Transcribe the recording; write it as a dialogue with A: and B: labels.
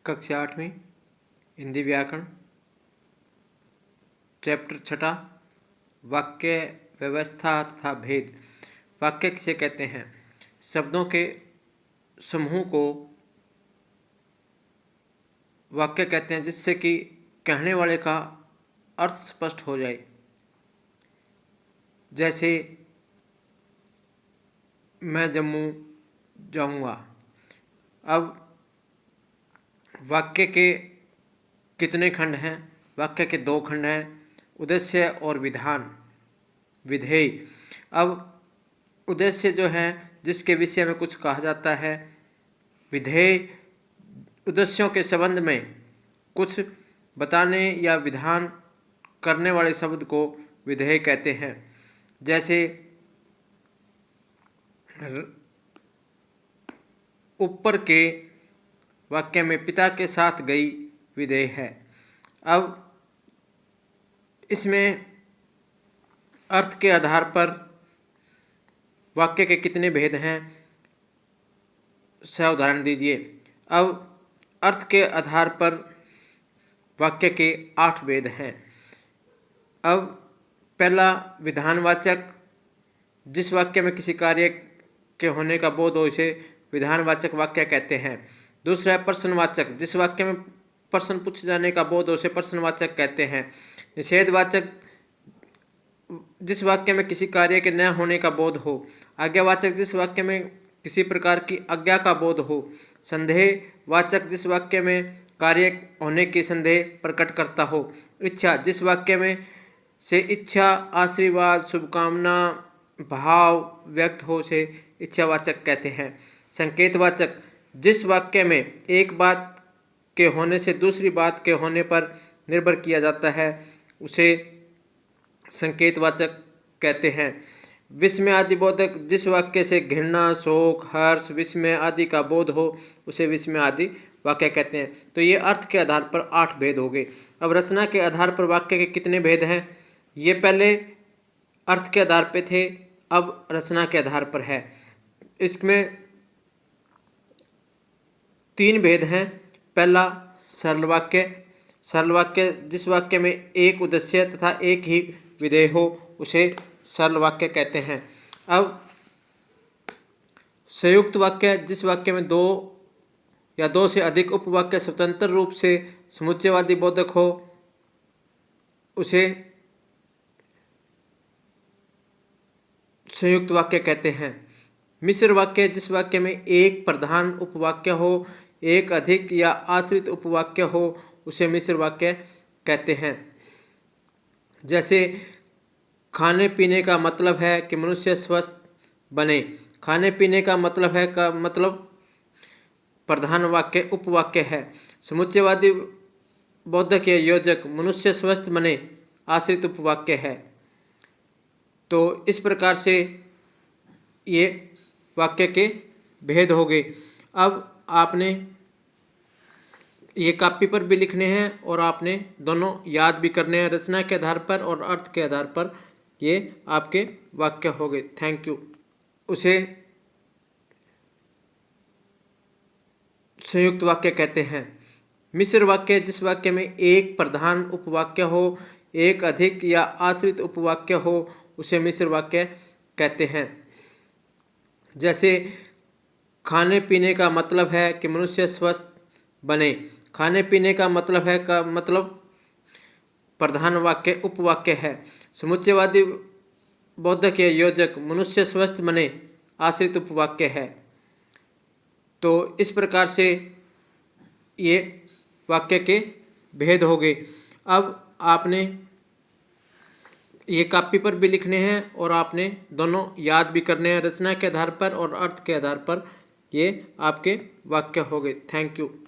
A: कक्षा 8वीं हिंदी व्याकरण चैप्टर 6 वाक्य व्यवस्था तथा भेद। वाक्य किसे कहते हैं? शब्दों के समूह को वाक्य कहते हैं जिससे कि कहने वाले का अर्थ स्पष्ट हो जाए। जैसे मैं जम्मू जाऊंगा। अब वाक्य के कितने खंड हैं? वाक्य के 2 खंड हैं, उद्देश्य और विधान विधेय। अब उद्देश्य जो है जिसके विषय में कुछ कहा जाता है, विधेय उद्देश्यों के संबंध में कुछ बताने या विधान करने वाले शब्द को विधेय कहते हैं। जैसे ऊपर के वाक्य में पिता के साथ गई विधेय है। अब इसमें अर्थ के आधार पर वाक्य के कितने भेद हैं, से उदाहरण दीजिए। अब अर्थ के आधार पर वाक्य के 8 भेद हैं। अब पहला विधानवाचक, जिस वाक्य में किसी कार्य के होने का बोध हो उसे विधानवाचक वाक्य कहते हैं। दूसरा है प्रश्नवाचक, जिस वाक्य में प्रश्न पूछे जाने का बोध हो उसे प्रश्नवाचक कहते हैं। निषेधवाचक, जिस वाक्य में किसी कार्य के न होने का बोध हो। आज्ञावाचक, जिस वाक्य में किसी प्रकार की आज्ञा का बोध हो। संदेहवाचक, जिस वाक्य में कार्य होने की संदेह प्रकट करता हो। इच्छा, जिस वाक्य में से इच्छा, आशीर्वाद, शुभकामना भाव व्यक्त हो उसे इच्छावाचक कहते हैं। संकेतवाचक, जिस वाक्य में एक बात के होने से दूसरी बात के होने पर निर्भर किया जाता है उसे संकेतवाचक कहते हैं। विस्मय आदि बोधक, जिस वाक्य से घृणा, शोक, हर्ष, विस्मय आदि का बोध हो उसे विस्मय आदि वाक्य कहते हैं। तो ये अर्थ के आधार पर 8 भेद हो गए। अब रचना के आधार पर वाक्य के कितने भेद हैं? ये पहले अर्थ के आधार पर थे, अब रचना के आधार पर है। इसमें 3 भेद हैं। पहला सरल वाक्य। सरल वाक्य, जिस वाक्य में एक उद्देश्य तथा एक ही विधेय हो उसे सरल वाक्य कहते हैं। अब संयुक्त वाक्य, जिस वाक्य में 2 या 2 से अधिक उपवाक्य स्वतंत्र रूप से समुच्चयवादी बोधक हो उसे संयुक्त वाक्य कहते हैं। मिश्र वाक्य, जिस वाक्य में एक प्रधान उपवाक्य हो, एक अधिक या आश्रित उपवाक्य हो उसे मिश्र वाक्य कहते हैं। जैसे खाने पीने का मतलब है कि मनुष्य स्वस्थ बने। खाने पीने का मतलब है का मतलब प्रधान वाक्य उपवाक्य है। समुच्चयवादी बोधक या योजक, मनुष्य स्वस्थ बने आश्रित उपवाक्य है। तो इस प्रकार से ये वाक्य के भेद हो गए। अब आपने ये कॉपी पर भी लिखने हैं और आपने दोनों याद भी करने हैं। रचना के आधार पर और अर्थ के आधार पर ये आपके वाक्य हो गए। Thank you. उसे संयुक्त वाक्य कहते हैं। मिश्र वाक्य, जिस वाक्य में एक प्रधान उपवाक्य हो, एक अधिक या आश्रित उपवाक्य हो उसे मिश्र वाक्य कहते हैं। जैसे खाने पीने का मतलब है कि मनुष्य स्वस्थ बने। खाने पीने का मतलब है का मतलब प्रधान वाक्य उपवाक्य है। समुच्चयवादी बोधक या योजक, मनुष्य स्वस्थ बने आश्रित उपवाक्य है। तो इस प्रकार से ये वाक्य के भेद हो गए। अब आपने ये कॉपी पर भी लिखने हैं और आपने दोनों याद भी करने हैं। रचना के आधार पर और अर्थ के आधार पर ये आपके वाक्य हो गए। Thank you.